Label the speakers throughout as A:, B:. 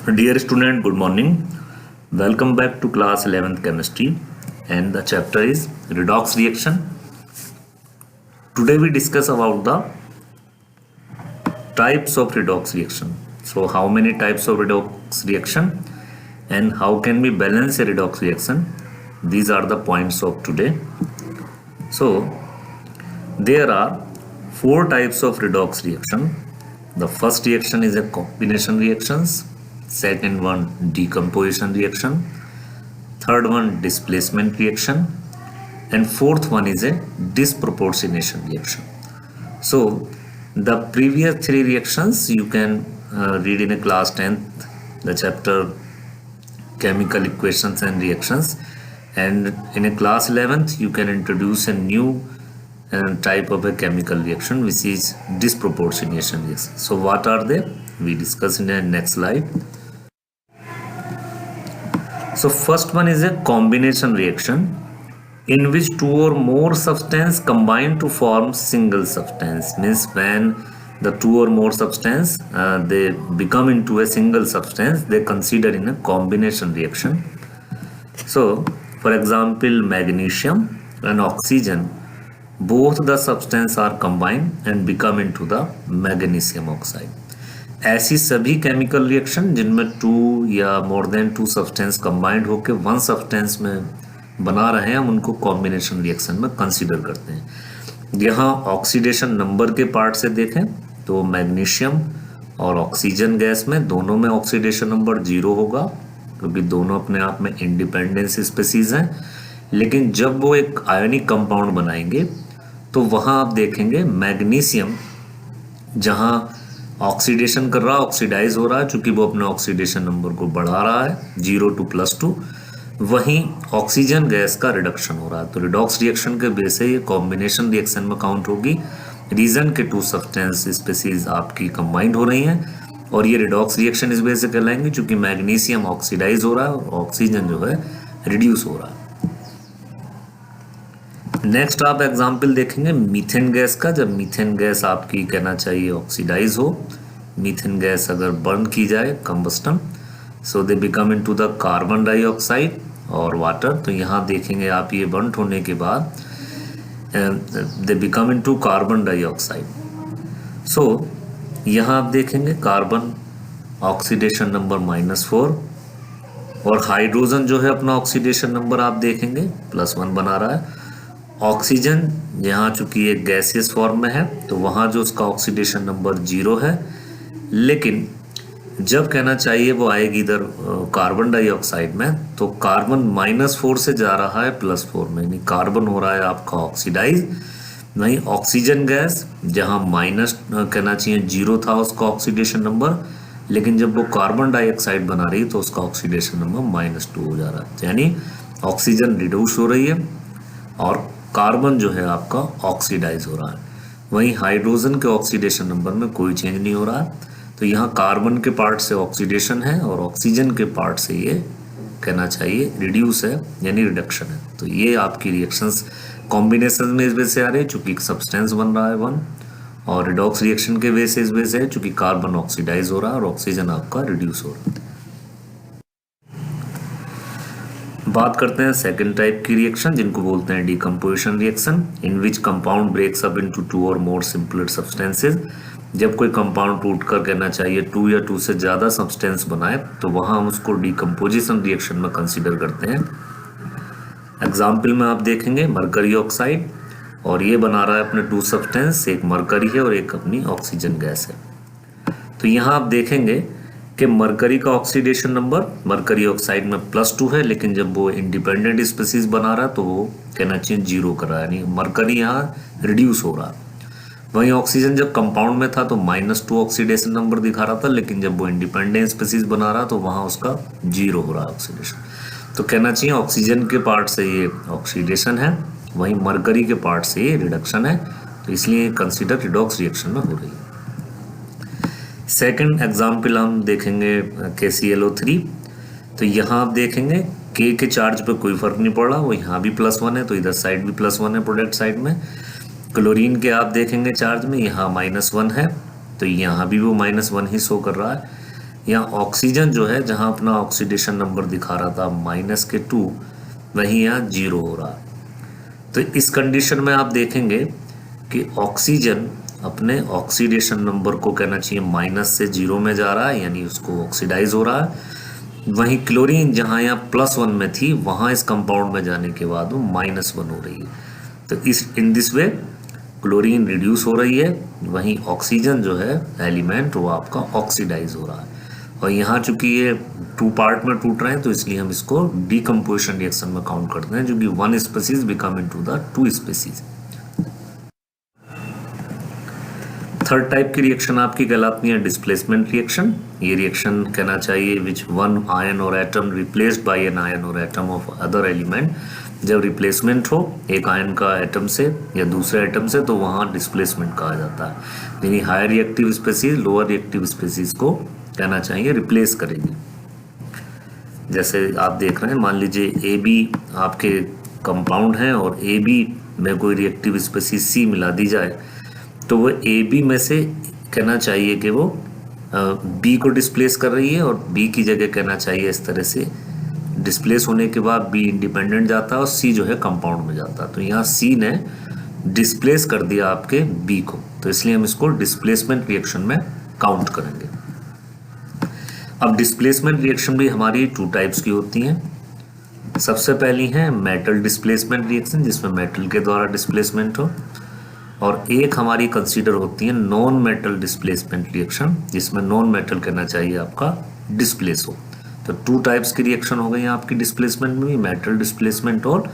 A: Dear student, good morning. Welcome back to class 11th chemistry and the chapter is redox reaction. Today we discuss about the types of redox reaction. So how many types of redox reaction and how can we balance a redox reaction? These are the points of today. So there are four types of redox reaction. The first reaction is a combination reactions. Second one decomposition reaction, third one displacement reaction, and fourth one is a disproportionation reaction. So the previous three reactions you can read in a class 10th, the chapter chemical equations and reactions, and in a class 11th you can introduce a new type of a chemical reaction which is disproportionation reaction. So what are they? We discuss in the next slide. So first one is a combination reaction in which two or more substance combine to form single substance. Means when the two or more substance they become into a single substance, they consider in a combination reaction. So for example, magnesium and oxygen, both the substance are combined and become into the magnesium oxide. ऐसी सभी chemical reaction जिनमें two या more than two substance combined होकर one substance में बना रहे हैं, हम उनको कॉम्बिनेशन रिएक्शन में कंसीडर करते हैं. यहाँ ऑक्सीडेशन नंबर के पार्ट से देखें तो मैग्नीशियम और ऑक्सीजन गैस में दोनों में ऑक्सीडेशन नंबर 0 होगा क्योंकि दोनों अपने आप में इंडिपेंडेंट स्पीसीज हैं. लेकिन जब वो एक आयोनिक कंपाउंड बनाएंगे तो वहाँ आप देखेंगे मैग्नीशियम जहाँ ऑक्सीडेशन कर रहा है, ऑक्सीडाइज हो रहा है, चूंकि वो अपने ऑक्सीडेशन नंबर को बढ़ा रहा है 0 to +2, वहीं ऑक्सीजन गैस का रिडक्शन हो रहा है. तो रिडॉक्स रिएक्शन के बेस से ये कॉम्बिनेशन रिएक्शन में काउंट होगी. रीजन के टू सब्सटेंस स्पीसीज आपकी कंबाइंड हो रही हैं और ये रिडॉक्स रिएक्शन इस वजह से कहलाएंगे चूंकि मैग्नीशियम ऑक्सीडाइज हो रहा है और ऑक्सीजन जो है रिड्यूस हो रहा है. नेक्स्ट आप एग्जाम्पल देखेंगे मीथेन गैस का. जब मीथेन गैस आपकी कहना चाहिए ऑक्सीडाइज हो, मीथेन गैस अगर बर्न की जाए combustion, so they become into the carbon dioxide और वाटर. तो यहाँ देखेंगे आप ये बर्न होने के बाद they become into carbon dioxide. So यहाँ आप देखेंगे कार्बन ऑक्सीडेशन नंबर -4 और हाइड्रोजन जो है अपना ऑक्सीडेशन नंबर आप देखेंगे +1 बना रहा है. ऑक्सीजन यहाँ चूंकि एक गैसियस फॉर्म में है तो वहाँ जो उसका ऑक्सीडेशन नंबर 0 है, लेकिन जब कहना चाहिए वो आएगी इधर कार्बन डाइऑक्साइड में तो कार्बन -4 से जा रहा है +4 में, यानी कार्बन हो रहा है आपका ऑक्सीडाइज. वहीं ऑक्सीजन गैस जहाँ माइनस कहना चाहिए 0 था उसका ऑक्सीडेशन नंबर, लेकिन जब वो कार्बन डाइऑक्साइड बना रही तो उसका ऑक्सीडेशन नंबर -2 हो जा रहा है. यानी ऑक्सीजन रिड्यूस हो रही है और कार्बन जो है आपका ऑक्सीडाइज हो रहा है. वहीं हाइड्रोजन के ऑक्सीडेशन नंबर में कोई चेंज नहीं हो रहा है. तो यहाँ कार्बन के पार्ट से ऑक्सीडेशन है और ऑक्सीजन के पार्ट से ये कहना चाहिए रिड्यूस है यानी रिडक्शन है. तो ये आपकी रिएक्शंस कॉम्बिनेशन में इस वजह से आ रही है चूंकि एक सब्सटेंस बन रहा है वन, और रिडॉक्स रिएक्शन के वजह से इस वजह से है चूंकि कार्बन ऑक्सीडाइज हो रहा है और ऑक्सीजन आपका रिड्यूस हो रहा है. बात करते हैं सेकंड टाइप की रिएक्शन जिनको बोलते हैं decomposition reaction, in which compound breaks up into 2 और मोर सिंपलर सब्सटेंसेस. जब कोई कंपाउंड टूट कर कहना चाहिए 2 या 2 से ज़्यादा सब्सटेंस बनाए तो वहाँ हम उसको डिकम्पोजिशन रिएक्शन में कंसीडर करते हैं. एग्जाम्पल में आप देखेंगे मरकरी ऑक्साइड और ये बना रहा है अपने 2 सब्सटेंस, एक मरकरी है और एक अपनी ऑक्सीजन गैस है. तो यहाँ आप देखेंगे कि मरकरी का ऑक्सीडेशन नंबर मरकरी ऑक्साइड में +2 है, लेकिन जब वो इंडिपेंडेंट स्पीसीज बना रहा है तो वो कहना चाहिए 0 कर रहा है, यानी मरकरी यहाँ रिड्यूस हो रहा है. वहीं ऑक्सीजन जब कंपाउंड में था तो -2 ऑक्सीडेशन नंबर दिखा रहा था, लेकिन जब वो इंडिपेंडेंट स्पीसीज बना रहा तो वहाँ उसका 0 हो रहा है ऑक्सीडेशन. तो कहना चाहिए ऑक्सीजन के पार्ट से ये ऑक्सीडेशन है, वहीं मरकरी के पार्ट से ये रिडक्शन है. तो इसलिए कंसिडर रिडॉक्स रिएक्शन में हो रही है. सेकंड एग्जाम्पल हम देखेंगे KClO3. तो यहाँ आप देखेंगे K के चार्ज पे कोई फर्क नहीं पड़ रहा, वो यहाँ भी +1 है तो इधर साइड भी +1 है प्रोडक्ट साइड में. क्लोरीन के आप देखेंगे चार्ज में यहाँ -1 है तो यहाँ भी वो -1 ही शो कर रहा है. यहाँ ऑक्सीजन जो है जहाँ अपना ऑक्सीडेशन नंबर दिखा रहा था -2, वहीं यहाँ 0 हो रहा है। तो इस कंडीशन में आप देखेंगे कि ऑक्सीजन अपने ऑक्सीडेशन नंबर को कहना चाहिए माइनस से 0 में जा रहा है, यानी उसको ऑक्सीडाइज हो रहा है। वहीं क्लोरीन जहाँ यहाँ +1 में थी, वहाँ इस कंपाउंड में जाने के बाद वो -1 हो रही है। तो इस in this way chlorine reduce हो रही है, वहीं ऑक्सीजन जो है एलिमेंट वो आपका ऑक्सीडाइज हो रहा है। और यहाँ चूंकि ये 2 पार्ट में टूट रहे हैं, तो इसलिए हम इसको डीकम्पोजिशन रिएक्शन में काउंट करते हैं, जो कि 1 species become into the 2 species. Third type की रिएक्शन आपकी कहलाती है डिस्प्लेसमेंट रिएक्शन। ये रिएक्शन कहना चाहिए विच वन आयन और atom replaced by an ion और एटम ऑफ अदर एलिमेंट। जब रिप्लेसमेंट हो एक आयन का एटम से या दूसरे एटम से, तो वहाँ डिस्प्लेसमेंट कहा जाता है। यानी higher reactive species lower reactive species को कहना चाहिए रिप्लेस करेंगे। जैसे आप देख रहे हैं, मान लीजिए ए बी आपके कंपाउंड हैं और ए बी में कोई रिएक्टिव स्पीसीज सी मिला दी जाए, तो वो ए बी में से कहना चाहिए कि वो बी को डिस्प्लेस कर रही है, और बी की जगह कहना चाहिए इस तरह से डिस्प्लेस होने के बाद बी इंडिपेंडेंट जाता है और सी जो है कंपाउंड में जाता है। तो यहाँ सी ने डिस्प्लेस कर दिया आपके बी को, तो इसलिए हम इसको डिस्प्लेसमेंट रिएक्शन में काउंट करेंगे। अब डिस्प्लेसमेंट रिएक्शन भी हमारी 2 टाइप्स की होती हैं। सबसे पहली है मेटल डिस्प्लेसमेंट रिएक्शन, जिसमें मेटल के द्वारा डिस्प्लेसमेंट हो, और एक हमारी कंसीडर होती है नॉन मेटल डिस्प्लेसमेंट रिएक्शन, जिसमें नॉन मेटल कहना चाहिए आपका डिस्प्लेस हो। तो 2 टाइप्स की रिएक्शन हो गई आपकी डिस्प्लेसमेंट में, मेटल डिस्प्लेसमेंट। और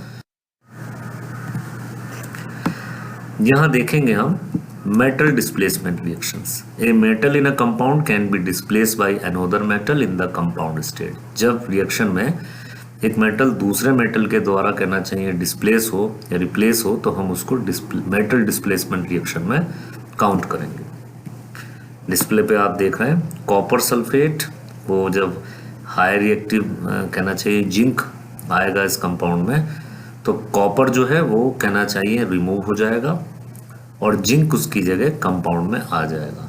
A: यहां देखेंगे हम metal displacement reactions. A metal in a compound can be displaced by another metal in the compound state. जब रिएक्शन में एक मेटल दूसरे मेटल के द्वारा कहना चाहिए डिस्प्लेस हो या रिप्लेस हो, तो हम उसको मेटल डिस्प्लेसमेंट रिएक्शन में काउंट करेंगे। डिस्प्ले पे आप देख रहे हैं कॉपर सल्फेट, वो जब हाई रिएक्टिव कहना चाहिए जिंक आएगा इस कंपाउंड में, तो कॉपर जो है वो कहना चाहिए रिमूव हो जाएगा और जिंक उसकी जगह कंपाउंड में आ जाएगा।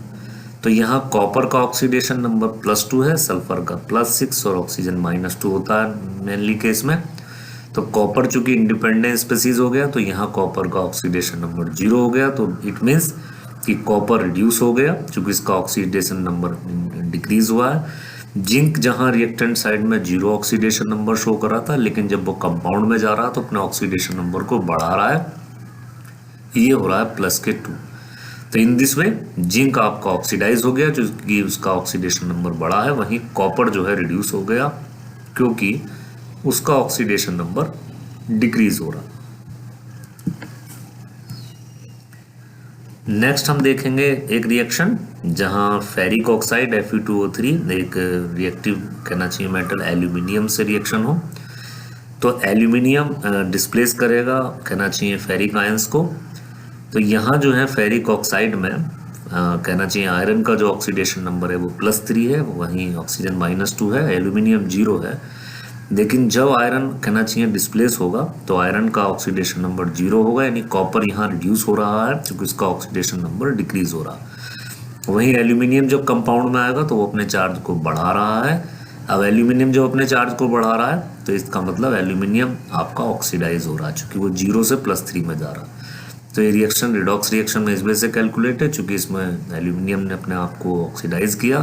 A: तो यहाँ कॉपर का ऑक्सीडेशन नंबर +2 है, सल्फर का +6 और ऑक्सीजन -2 होता है मेनली केस में। तो कॉपर चूंकि इंडिपेंडेंट स्पीसीज हो गया, तो यहाँ कॉपर का ऑक्सीडेशन नंबर 0 हो गया। तो इट मीन्स कि कॉपर रिड्यूस हो गया चूंकि इसका ऑक्सीडेशन नंबर डिक्रीज हुआ है। जिंक जहाँ रिएक्टेंट साइड में 0 ऑक्सीडेशन नंबर शो कर रहा था, लेकिन जब वो कंपाउंड में जा रहा है तो अपने ऑक्सीडेशन नंबर को बढ़ा रहा है, ये हो रहा है +2। तो इन दिस वे जिंक आपका ऑक्सीडाइज हो गया क्योंकि उसका ऑक्सीडेशन नंबर बढ़ा है, वहीं कॉपर जो है रिड्यूस हो गया क्योंकि उसका ऑक्सीडेशन नंबर डिक्रीज हो रहा। नेक्स्ट हम देखेंगे एक रिएक्शन जहां फेरिक ऑक्साइड Fe2O3 एक रिएक्टिव कहना चाहिए मेटल एल्यूमिनियम से रिएक्शन हो, तो एल्यूमिनियम डिस्प्लेस करेगा कहना चाहिए फेरिक आयंस को। तो यहाँ जो है फेरिक ऑक्साइड में कहना चाहिए आयरन का जो ऑक्सीडेशन नंबर है वो +3 है, वहीं ऑक्सीजन -2 है, एल्यूमिनियम 0 है। लेकिन जब आयरन कहना चाहिए डिस्प्लेस होगा तो आयरन का ऑक्सीडेशन नंबर 0 होगा, यानी कॉपर यहाँ रिड्यूस हो रहा है क्योंकि उसका ऑक्सीडेशन नंबर डिक्रीज हो रहा है। वहीं एल्यूमिनियम जब कंपाउंड में आएगा तो वो अपने चार्ज को बढ़ा रहा है। अब एल्यूमिनियम जब अपने चार्ज को बढ़ा रहा है तो इसका मतलब एल्यूमिनियम आपका ऑक्सीडाइज हो रहा है क्योंकि वो 0 से +3 में जा रहा है। तो ये रिएक्शन रिडॉक्स रिएक्शन में इस वजह से कैलकुलेट है चूंकि इसमें एल्यूमिनियम ने अपने आप को ऑक्सीडाइज किया,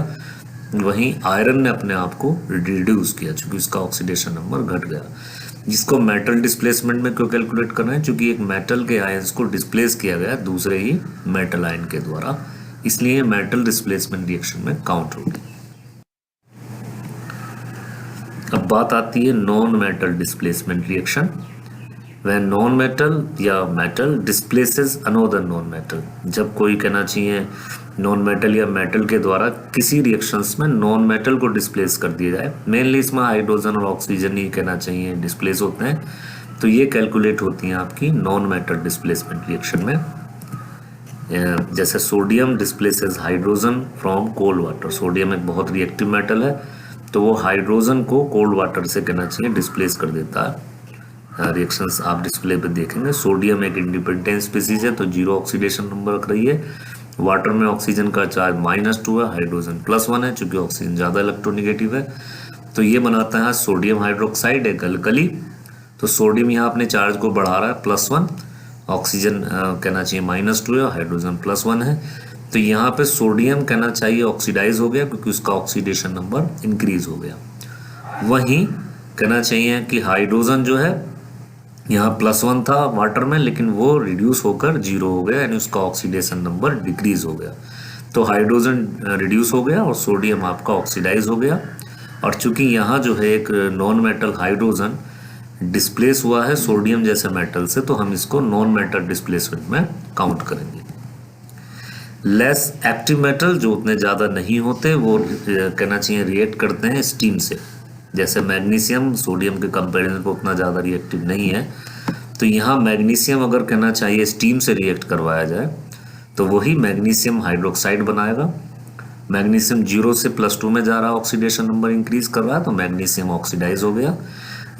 A: वहीं आयरन ने अपने आप को रिड्यूस किया चूंकि उसका ऑक्सीडेशन नंबर घट गया। जिसको मेटल डिस्प्लेसमेंट में क्यों कैलकुलेट करना है, क्योंकि एक मेटल के आयंस को डिस्प्लेस किया गया दूसरे ही मेटल आयन के द्वारा, इसलिए मेटल डिस्प्लेसमेंट रिएक्शन में काउंट होगी। अब बात आती है नॉन मेटल डिस्प्लेसमेंट रिएक्शन। वह नॉन मेटल या metal displaces another non metal. जब कोई कहना चाहिए नॉन मेटल या मेटल के द्वारा किसी रिएक्शंस में नॉन मेटल को डिस्प्लेस कर दिया जाए, मेनली इसमें हाइड्रोजन और ऑक्सीजन ही कहना चाहिए डिस्प्लेस होते हैं, तो ये कैलकुलेट होती हैं आपकी नॉन मेटल डिस्प्लेसमेंट रिएक्शन में। जैसे sodium displaces hydrogen from cold water. Sodium एक बहुत रिएक्टिव मेटल है, तो वो हाइड्रोजन को कोल्ड वाटर से कहना चाहिए डिस्प्लेस कर देता है। रिएक्शंस आप डिस्प्ले पे देखेंगे, सोडियम एक इंडिपेंडेंट स्पीसीज है तो 0 ऑक्सीडेशन नंबर रख रही है, वाटर में ऑक्सीजन का चार्ज -2 है, हाइड्रोजन +1 है, चूंकि ऑक्सीजन ज़्यादा इलेक्ट्रोनिगेटिव है। तो ये बनाता है सोडियम हाइड्रोक्साइड, एक अल्कली। तो सोडियम यहाँ अपने चार्ज को बढ़ा रहा है +1, ऑक्सीजन कहना चाहिए -2 है, हाइड्रोजन +1 है। तो यहाँ पे सोडियम कहना चाहिए ऑक्सीडाइज हो गया, क्योंकि उसका ऑक्सीडेशन नंबर इंक्रीज हो गया। वहीं कहना चाहिए कि हाइड्रोजन जो है यहाँ +1 था वाटर में, लेकिन वो रिड्यूस होकर 0 हो गया, यानी उसका ऑक्सीडेशन नंबर डिक्रीज हो गया। तो हाइड्रोजन रिड्यूस हो गया और सोडियम आपका ऑक्सीडाइज हो गया। और चूंकि यहाँ जो है एक नॉन मेटल हाइड्रोजन डिस्प्लेस हुआ है सोडियम जैसे मेटल से, तो हम इसको नॉन मेटल डिस्प्लेसमेंट में काउंट करेंगे। लेस एक्टिव मेटल जो उतने ज़्यादा नहीं होते, वो कहना चाहिए रिएक्ट करते हैं स्टीम से। जैसे मैग्नीशियम सोडियम के कंपैरिजन पर उतना ज़्यादा रिएक्टिव नहीं है, तो यहाँ मैग्नीशियम अगर कहना चाहिए स्टीम से रिएक्ट करवाया जाए तो वही मैग्नीशियम हाइड्रोक्साइड बनाएगा। मैग्नीशियम 0 से +2 में जा रहा है, ऑक्सीडेशन नंबर इंक्रीज कर रहा है, तो मैग्नीशियम ऑक्सीडाइज हो गया।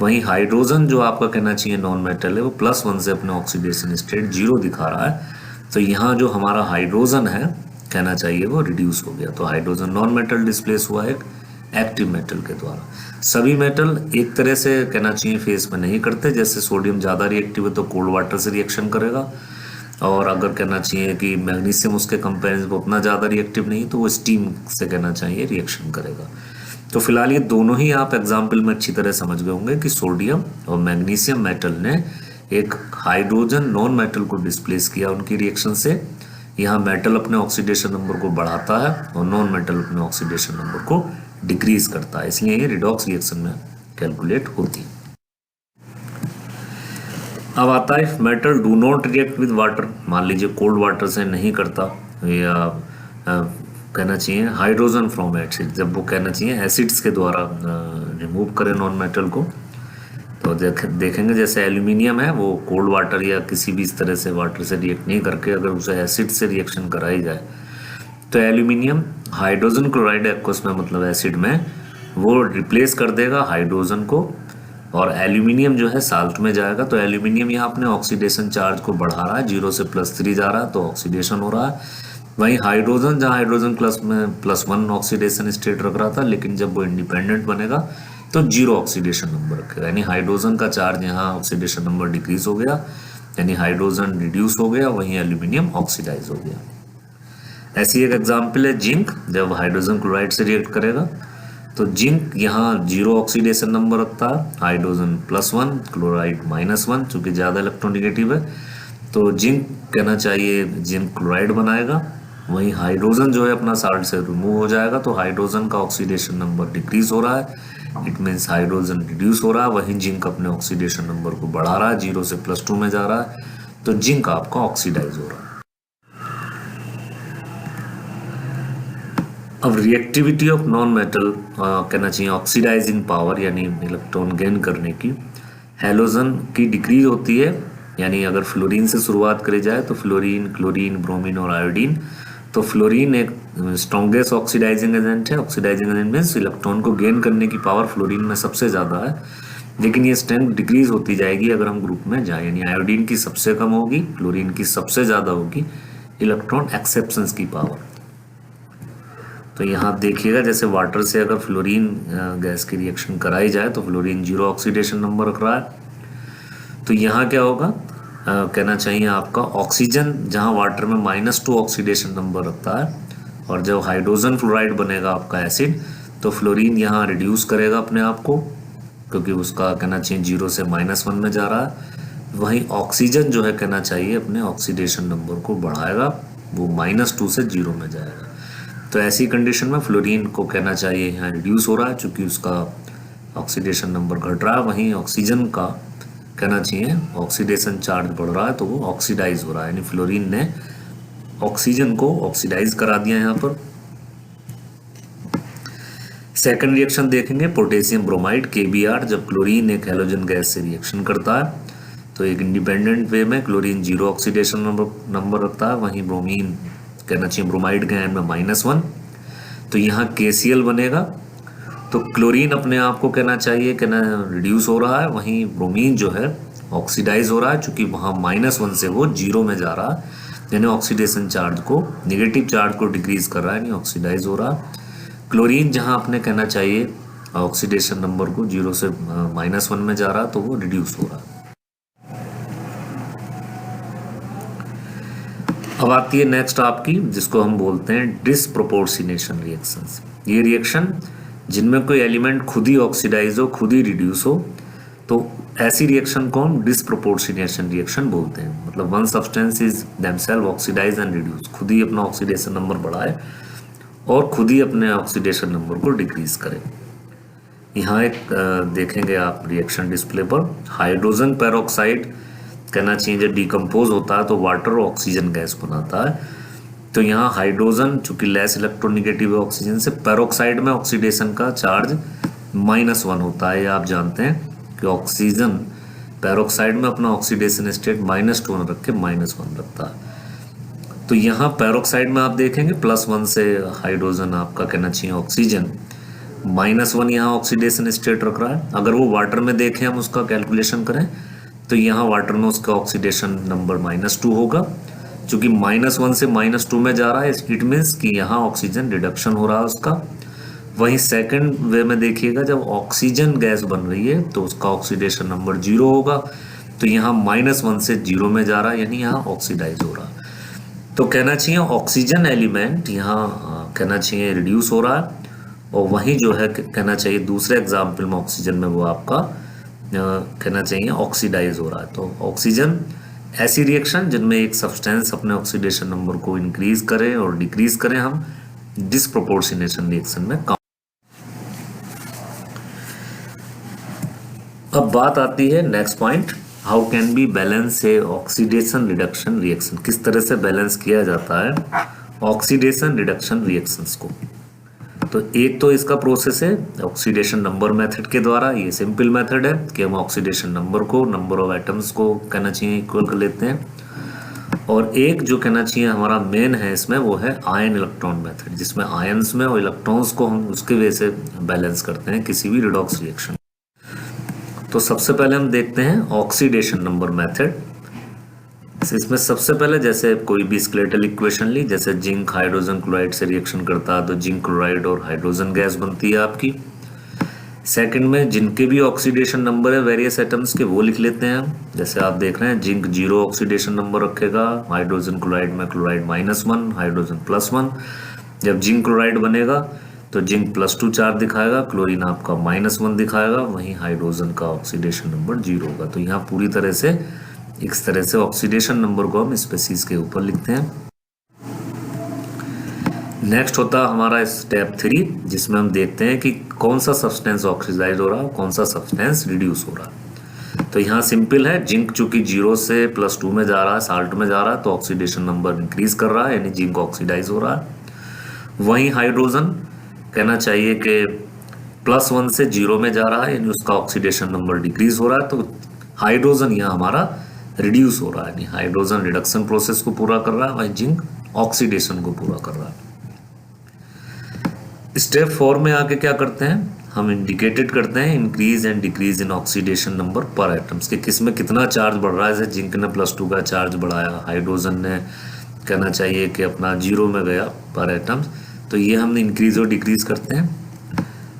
A: वहीं हाइड्रोजन जो आपका कहना चाहिए नॉन मेटल है, वो +1 से अपने ऑक्सीडेशन स्टेट 0 दिखा रहा है, तो यहाँ जो हमारा हाइड्रोजन है कहना चाहिए वो रिड्यूस हो गया। तो हाइड्रोजन नॉन मेटल डिस्प्लेस हुआ एक एक्टिव मेटल के द्वारा। सभी मेटल एक तरह से कहना चाहिए फेस में नहीं करते। जैसे सोडियम ज़्यादा रिएक्टिव है तो कोल्ड वाटर से रिएक्शन करेगा, और अगर कहना चाहिए कि मैग्नीशियम उसके कंपेरिजन में उतना ज़्यादा रिएक्टिव नहीं, तो वो स्टीम से कहना चाहिए रिएक्शन करेगा। तो फिलहाल ये दोनों ही आप एग्जाम्पल में अच्छी तरह समझ गए होंगे कि सोडियम और मैग्नीशियम मेटल ने एक हाइड्रोजन नॉन मेटल को डिस्प्लेस किया उनकी रिएक्शन से। यहाँ मेटल अपने ऑक्सीडेशन नंबर को बढ़ाता है और नॉन मेटल अपने ऑक्सीडेशन नंबर को डिक्रीज करता है, इसलिए ये रिडॉक्स रिएक्शन में कैलकुलेट होती है। अब आता है metal do not react with water. मान लीजिए कोल्ड वाटर से नहीं करता, या कहना चाहिए हाइड्रोजन फ्रॉम एसिड, जब वो कहना चाहिए एसिड्स के द्वारा रिमूव करें नॉन मेटल को, तो देखेंगे जैसे एल्यूमिनियम है, वो कोल्ड वाटर या किसी भी इस तरह से वाटर से रिएक्ट नहीं करके अगर उसे एसिड से रिएक्शन कराई जाए, तो एल्यूमिनियम हाइड्रोजन क्लोराइड एक्वस में, मतलब एसिड में, वो रिप्लेस कर देगा हाइड्रोजन को, और एल्यूमिनियम जो है साल्ट में जाएगा। तो एल्यूमिनियम यहाँ अपने ऑक्सीडेशन चार्ज को बढ़ा रहा है, 0 से +3 जा रहा है, तो ऑक्सीडेशन हो रहा है। वहीं हाइड्रोजन, जहाँ हाइड्रोजन प्लस में +1 ऑक्सीडेशन स्टेट रख रहा था, लेकिन जब वो इंडिपेंडेंट बनेगा तो 0 ऑक्सीडेशन नंबर रखेगा, यानी हाइड्रोजन का चार्ज यहाँ ऑक्सीडेशन नंबर डिक्रीज हो गया, यानी हाइड्रोजन रिड्यूस हो गया, वहीं एल्यूमिनियम ऑक्सीडाइज हो गया। ऐसी एक एग्जाम्पल है जिंक, जब हाइड्रोजन क्लोराइड से रिएक्ट करेगा तो जिंक यहाँ 0 ऑक्सीडेशन नंबर रखता है, हाइड्रोजन +1 क्लोराइड -1, चूँकि ज़्यादा इलेक्ट्रोनिगेटिव है, तो जिंक कहना चाहिए जिंक क्लोराइड बनाएगा। वहीं हाइड्रोजन जो है अपना साल्ट से रिमूव हो जाएगा, तो हाइड्रोजन का ऑक्सीडेशन नंबर डिक्रीज हो रहा है, इट मीन्स हाइड्रोजन रिड्यूस हो रहा है। वहीं जिंक अपने ऑक्सीडेशन नंबर को बढ़ा रहा है, 0 से +2 में जा रहा है, तो जिंक आपका ऑक्सीडाइज हो रहा है। अब रिएक्टिविटी ऑफ नॉन मेटल कहना चाहिए ऑक्सीडाइजिंग पावर, यानी इलेक्ट्रॉन गेन करने की, हैलोजन की डिक्रीज होती है। यानी अगर फ्लोरीन से शुरुआत करी जाए तो फ्लोरीन, क्लोरीन, ब्रोमीन और आयोडीन। तो फ्लोरीन एक स्ट्रॉन्गेस्ट ऑक्सीडाइजिंग एजेंट है। ऑक्सीडाइजिंग एजेंट मीन्स इलेक्ट्रॉन को गेन करने की पावर फ्लोरीन में सबसे ज़्यादा है, लेकिन ये स्ट्रेंथ डिक्रीज होती जाएगी अगर हम ग्रुप में जाए, यानी आयोडीन की सबसे कम होगी, फ्लोरीन की सबसे ज़्यादा होगी इलेक्ट्रॉन एक्सेप्शंस की पावर। तो यहाँ देखिएगा जैसे वाटर से अगर फ्लोरीन गैस की रिएक्शन कराई जाए तो फ्लोरीन 0 ऑक्सीडेशन नंबर रख रहा है, तो यहाँ क्या होगा, कहना चाहिए आपका ऑक्सीजन जहाँ वाटर में -2 ऑक्सीडेशन नंबर रखता है, और जब हाइड्रोजन फ्लोराइड बनेगा आपका एसिड, तो फ्लोरीन यहाँ रिड्यूस करेगा अपने आप को, क्योंकि उसका कहना चाहिए 0 से -1 में जा रहा है। वहीं ऑक्सीजन जो है कहना चाहिए अपने ऑक्सीडेशन नंबर को बढ़ाएगा, वो -2 से 0 में जाएगा। तो ऐसी कंडीशन में फ्लोरीन को कहना चाहिए यहाँ रिड्यूस हो रहा है, चूँकि उसका ऑक्सीडेशन नंबर घट रहा है। वहीं ऑक्सीजन का कहना चाहिए ऑक्सीडेशन चार्ज बढ़ रहा है, तो वो ऑक्सीडाइज हो रहा है, यानी फ्लोरीन ने ऑक्सीजन को ऑक्सीडाइज करा दिया यहाँ पर। सेकंड रिएक्शन देखेंगे पोटेशियम ब्रोमाइड KBr, जब क्लोरीन एक हैलोजन गैस से रिएक्शन करता है, तो एक इंडिपेंडेंट वे में क्लोरीन 0 ऑक्सीडेशन नंबर रखता है, वहीं ब्रोमीन कहना चाहिए ब्रोमाइड के एंड में -1, तो यहाँ KCl बनेगा। तो क्लोरीन अपने आप को कहना चाहिए रिड्यूस हो रहा है, वहीं ब्रोमीन जो है ऑक्सीडाइज हो रहा है, चूँकि वहाँ -1 से वो 0 में जा रहा है, यानी ऑक्सीडेशन चार्ज को, नेगेटिव चार्ज को डिक्रीज कर रहा है, यानी ऑक्सीडाइज हो रहा। क्लोरीन जहां अपने कहना चाहिए ऑक्सीडेशन नंबर को 0 से -1 में जा रहा, तो वो रिड्यूस हो रहा। अब आती है नेक्स्ट आपकी, जिसको हम बोलते हैं डिसप्रोपोर्शनेशन रिएक्शंस। ये रिएक्शन जिनमें कोई एलिमेंट खुद ही ऑक्सीडाइज हो, खुद ही रिड्यूस हो, तो ऐसी रिएक्शन को हम डिसप्रोपोर्शनेशन रिएक्शन बोलते हैं। मतलब one substance is themself oxidise and reduce, खुद ही अपना ऑक्सीडेशन नंबर बढ़ाए और खुद ही अपने ऑक्सीडेशन नंबर को डिक्रीज करे। यहाँ एक देखेंगे आप रिएक्शन डिस्प्ले पर, हाइड्रोजन पेरोक्साइड कहना चाहिए जब डिकम्पोज होता है तो वाटर और ऑक्सीजन गैस बनाता है। तो यहाँ हाइड्रोजन चूंकि लेस इलेक्ट्रोनेगेटिव है ऑक्सीजन से, पेरोक्साइड में ऑक्सीडेशन का चार्ज -1 होता है। आप जानते हैं कि ऑक्सीजन पेरोक्साइड में अपना ऑक्सीडेशन स्टेट -2 रख के -1 रखता है। तो यहाँ पेरोक्साइड में आप देखेंगे +1 से हाइड्रोजन आपका कहना चाहिए ऑक्सीजन, -1 यहाँ ऑक्सीडेशन स्टेट रख रहा है। अगर वो वाटर में देखें, हम उसका कैलकुलेशन करें, तो यहाँ वाटर में उसका ऑक्सीडेशन नंबर -2 होगा। चूंकि -1 से -2 में जा रहा है, इट मीन्स कि यहाँ ऑक्सीजन रिडक्शन हो रहा है उसका। वहीं सेकंड वे में देखिएगा, जब ऑक्सीजन गैस बन रही है तो उसका ऑक्सीडेशन नंबर 0 होगा। तो यहाँ -1 से 0 में जा रहा है, यानी यहाँ ऑक्सीडाइज हो रहा है। तो कहना चाहिए ऑक्सीजन एलिमेंट यहाँ कहना चाहिए रिड्यूस हो रहा है, और वहीं जो है कहना चाहिए दूसरे एग्जाम्पल में ऑक्सीजन में वो आपका कहना चाहिए ऑक्सीडाइज हो रहा है। तो ऑक्सीजन ऐसी रिएक्शन जिनमें एक सब्सटेंस अपने ऑक्सीडेशन नंबर को इंक्रीज करे और डिक्रीज करें, हम डिसप्रोपोर्शनेशन रिएक्शन में काम। अब बात आती है next point, how can be balance A oxidation reduction reaction. किस तरह से बैलेंस किया जाता है ऑक्सीडेशन रिडक्शन रिएक्शंस को। तो एक तो इसका प्रोसेस है ऑक्सीडेशन नंबर मेथड के द्वारा। ये सिंपल मेथड है कि हम ऑक्सीडेशन नंबर को, नंबर ऑफ एटम्स को कहना चाहिए इक्वल कर लेते हैं। और एक जो कहना चाहिए हमारा मेन है इसमें, वो है आयन इलेक्ट्रॉन मेथड, जिसमें आयंस में और इलेक्ट्रॉन्स को हम उसके वे से बैलेंस करते हैं किसी भी रिडॉक्स रिएक्शन। तो सबसे पहले हम देखते हैं ऑक्सीडेशन नंबर मेथड। इसमें सबसे पहले जैसे कोई भी स्केलेटल इक्वेशन ली, जैसे जिंक हाइड्रोजन क्लोराइड से रिएक्शन करता है तो जिंक क्लोराइड और हाइड्रोजन गैस बनती है आपकी। सेकंड में जिनके भी ऑक्सीडेशन नंबर है वेरियस एटम्स के, वो लिख लेते हैं हम। जैसे आप देख रहे हैं जिंक 0 ऑक्सीडेशन नंबर रखेगा, हाइड्रोजन क्लोराइड में क्लोराइड -1, हाइड्रोजन +1। जब जिंक क्लोराइड बनेगा तो जिंक +2 चार्ज दिखाएगा, क्लोरीन आपका -1 दिखाएगा, वहीं हाइड्रोजन का ऑक्सीडेशन नंबर 0 होगा। तो यहाँ पूरी तरह से इस तरह से ऑक्सीडेशन नंबर को हम स्पेसीज के ऊपर लिखते हैं। नेक्स्ट होता है हमारा स्टेप 3, जिसमें हम देखते हैं कि कौन सा सब्सटेंस ऑक्सीडाइज हो रहा है, कौन सा सब्सटेंस रिड्यूस हो रहा है। तो यहाँ सिंपल है, जिंक चूंकि 0 से +2 में जा रहा है, साल्ट में जा रहा है, तो ऑक्सीडेशन नंबर इंक्रीज कर रहा है, यानी जिंक ऑक्सीडाइज हो रहा है। वहीं हाइड्रोजन कहना चाहिए कि +1 से 0 में जा रहा है, यानी उसका ऑक्सीडेशन नंबर डिक्रीज हो रहा है। तो हाइड्रोजन यहाँ हमारा रिड्यूस हो रहा है, यानी हाइड्रोजन रिडक्शन प्रोसेस को पूरा कर रहा है, वहीं जिंक ऑक्सीडेशन को पूरा कर रहा है। स्टेप 4 में आके क्या करते हैं, हम इंडिकेटेड करते हैं increase and decrease in oxidation number पर एटम्स, के किस में कितना चार्ज बढ़ रहा है। जैसे जिंक ने +2 का चार्ज बढ़ाया, हाइड्रोजन ने कहना चाहिए कि अपना 0 में गया पर एटम्स, तो ये हम इंक्रीज और डिक्रीज करते हैं।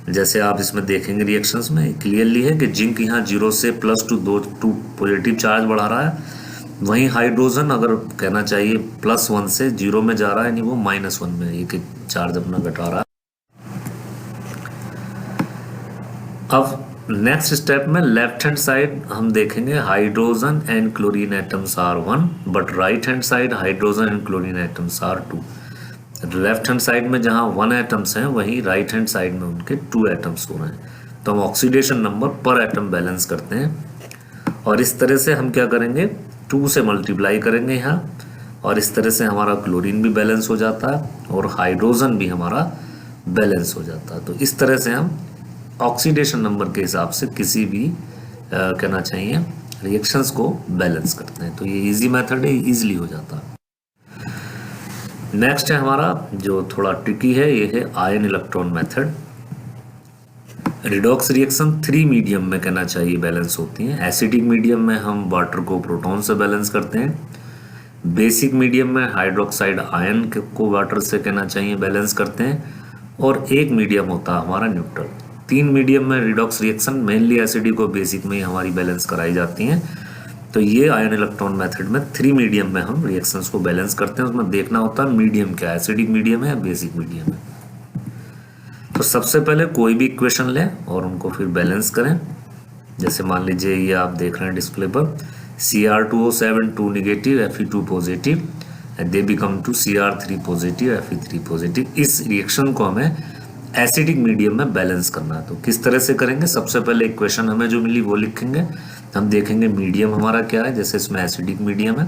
A: जैसे आप इसमें देखेंगे रिएक्शंस में क्लियरली है कि जिंक यहाँ 0 से +2 पॉजिटिव चार्ज बढ़ा रहा है, वहीं हाइड्रोजन अगर कहना चाहिए +1 से 0 में जा रहा है, यानी वो -1 में एक चार्ज अपना घटा रहा है। अब नेक्स्ट स्टेप में लेफ्ट हैंड साइड हम देखेंगे hydrogen and chlorine atoms are 1, but right hand side hydrogen and chlorine atoms are 2। Left hand side में जहां 1 एटम्स हैं, वहीं राइट हैंड साइड में उनके 2 एटम्स हो रहे हैं। तो हम ऑक्सीडेशन नंबर पर एटम बैलेंस करते हैं, और इस तरह से हम क्या करेंगे, 2 से मल्टीप्लाई करेंगे यहाँ, और इस तरह से हमारा क्लोरीन भी बैलेंस हो जाता है और हाइड्रोजन भी हमारा बैलेंस हो जाता है। तो इस तरह से हम ऑक्सीडेशन नंबर के हिसाब से किसी भी कहना चाहिए रिएक्शंस को बैलेंस करते हैं। तो ये इजी मेथड है, इजीली हो जाता है। नेक्स्ट है हमारा जो थोड़ा ट्रिकी है, ये है ion electron method. Redox reaction 3 medium में कहना चाहिए बैलेंस होती हैं। एसिडिक मीडियम में हम वाटर को प्रोटॉन से बैलेंस करते हैं, बेसिक मीडियम में हाइड्रोक्साइड आयन को वाटर से कहना चाहिए बैलेंस करते हैं, और एक मीडियम होता है हमारा न्यूट्रल। 3 मीडियम में रिडॉक्स रिएक्शन मेनली एसिडिक और बेसिक में ही हमारी बैलेंस कराई जाती हैं। तो ये आयन इलेक्ट्रॉन मेथड में 3 मीडियम में हम रिएक्शंस को बैलेंस करते हैं। उसमें देखना होता है मीडियम क्या है, एसिडिक मीडियम है या बेसिक मीडियम है। तो सबसे पहले कोई भी इक्वेशन लें और उनको फिर बैलेंस करें। जैसे मान लीजिए ये आप देख रहे हैं डिस्प्ले पर, Cr2O7 2 negative, Fe2 positive, they become two Cr3 positive, Fe3 positive. इस रिएक्शन को हमें एसिडिक मीडियम में बैलेंस करना है। तो किस तरह से करेंगे, सबसे पहले इक्वेशन हमें जो मिली वो लिखेंगे। हम देखेंगे मीडियम हमारा क्या है, जैसे इसमें एसिडिक मीडियम है।